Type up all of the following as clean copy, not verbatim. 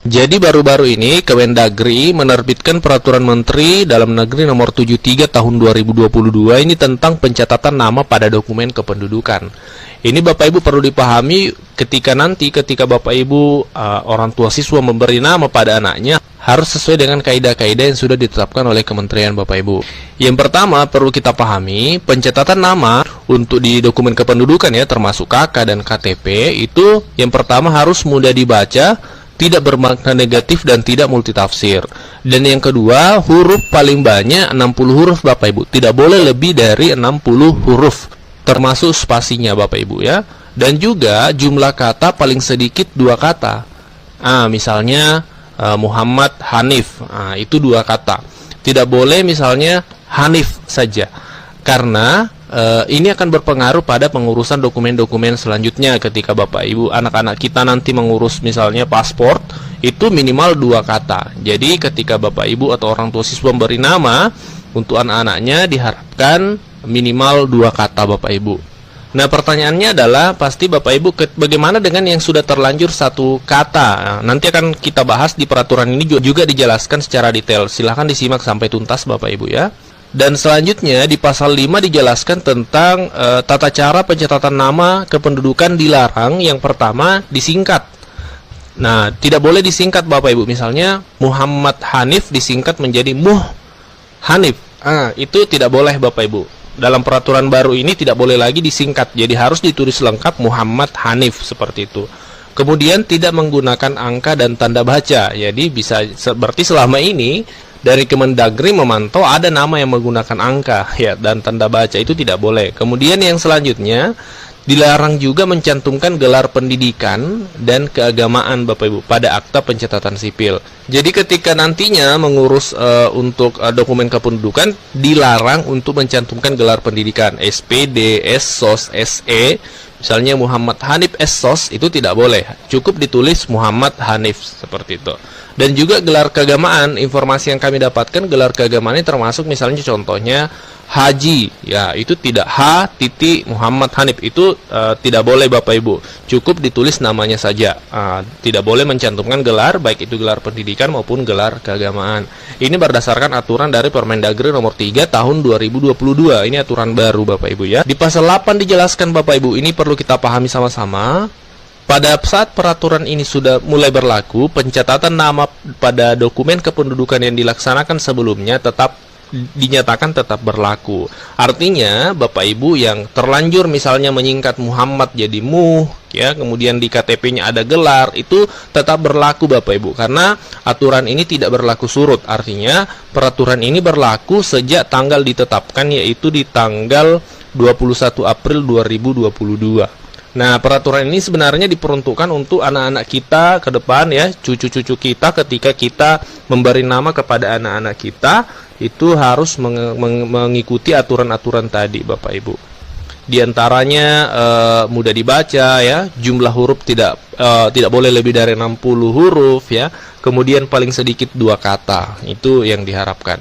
Jadi baru-baru ini Kemendagri menerbitkan Peraturan Menteri Dalam Negeri Nomor 73 Tahun 2022 ini tentang pencatatan nama pada dokumen kependudukan. Ini Bapak Ibu perlu dipahami ketika Bapak Ibu orang tua siswa memberi nama pada anaknya harus sesuai dengan kaidah-kaidah yang sudah ditetapkan oleh Kementerian Bapak Ibu. Yang pertama perlu kita pahami, pencatatan nama untuk di dokumen kependudukan ya, termasuk KK dan KTP, itu yang pertama harus mudah dibaca, tidak bermakna negatif dan tidak multitafsir. Dan yang kedua, huruf paling banyak 60 huruf Bapak Ibu. Tidak boleh lebih dari 60 huruf, termasuk spasinya Bapak Ibu ya. Dan juga jumlah kata paling sedikit 2 kata. Misalnya Muhammad Hanif, itu 2 kata. Tidak boleh misalnya Hanif saja, karena ini akan berpengaruh pada pengurusan dokumen-dokumen selanjutnya ketika Bapak Ibu anak-anak kita nanti mengurus misalnya paspor, itu minimal 2 kata. Jadi ketika Bapak Ibu atau orang tua siswa memberi nama untuk anak-anaknya diharapkan minimal 2 kata Bapak Ibu. Nah, pertanyaannya adalah pasti Bapak Ibu, bagaimana dengan yang sudah terlanjur 1 kata? Nanti akan kita bahas di peraturan ini juga dijelaskan secara detail. Silahkan disimak sampai tuntas Bapak Ibu ya. Dan selanjutnya di pasal 5 dijelaskan tentang tata cara pencatatan nama kependudukan dilarang. Yang pertama disingkat. Nah, tidak boleh disingkat Bapak Ibu. Misalnya Muhammad Hanif disingkat menjadi Muh Hanif. Itu tidak boleh Bapak Ibu. Dalam peraturan baru ini tidak boleh lagi disingkat. Jadi harus ditulis lengkap Muhammad Hanif seperti itu. Kemudian tidak menggunakan angka dan tanda baca. Jadi berarti selama ini dari Kemendagri memantau ada nama yang menggunakan angka ya dan tanda baca, itu tidak boleh. Kemudian yang selanjutnya dilarang juga mencantumkan gelar pendidikan dan keagamaan Bapak Ibu pada akta pencatatan sipil. Jadi ketika nantinya mengurus untuk dokumen kependudukan dilarang untuk mencantumkan gelar pendidikan SPD, SSOS, SE. Misalnya Muhammad Hanif SSOS itu tidak boleh. Cukup ditulis Muhammad Hanif seperti itu. Dan juga gelar keagamaan, informasi yang kami dapatkan gelar keagamaan ini termasuk misalnya contohnya Haji, ya itu tidak Muhammad Hanif, itu tidak boleh Bapak Ibu. Cukup ditulis namanya saja. Tidak boleh mencantumkan gelar, baik itu gelar pendidikan maupun gelar keagamaan. Ini berdasarkan aturan dari Permendagri nomor 3 tahun 2022. Ini aturan baru Bapak Ibu ya. Di pasal 8 dijelaskan Bapak Ibu, ini perlu kita pahami sama-sama. Pada saat peraturan ini sudah mulai berlaku, pencatatan nama pada dokumen kependudukan yang dilaksanakan sebelumnya dinyatakan tetap berlaku. Artinya Bapak Ibu yang terlanjur misalnya menyingkat Muhammad jadi Muh ya, kemudian di KTP-nya ada gelar, itu tetap berlaku Bapak Ibu, karena aturan ini tidak berlaku surut. Artinya peraturan ini berlaku sejak tanggal ditetapkan, yaitu di tanggal 21 April 2022. Nah, peraturan ini sebenarnya diperuntukkan untuk anak-anak kita ke depan ya, cucu-cucu kita. Ketika kita memberi nama kepada anak-anak kita, itu harus mengikuti aturan-aturan tadi Bapak Ibu. Di antaranya mudah dibaca ya, jumlah huruf tidak boleh lebih dari 60 huruf ya. Kemudian paling sedikit 2 kata. Itu yang diharapkan.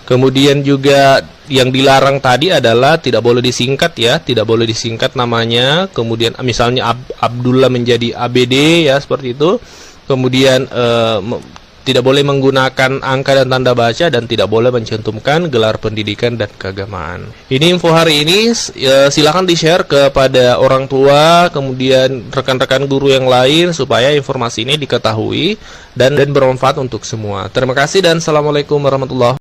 Kemudian juga yang dilarang tadi adalah tidak boleh disingkat ya, tidak boleh disingkat namanya. Kemudian misalnya Abdullah menjadi ABD ya, seperti itu. Kemudian tidak boleh menggunakan angka dan tanda baca, dan tidak boleh mencantumkan gelar pendidikan dan keagamaan. Ini info hari ini, silakan di-share kepada orang tua, kemudian rekan-rekan guru yang lain, supaya informasi ini diketahui dan bermanfaat untuk semua. Terima kasih dan Assalamualaikum warahmatullahi wabarakatuh.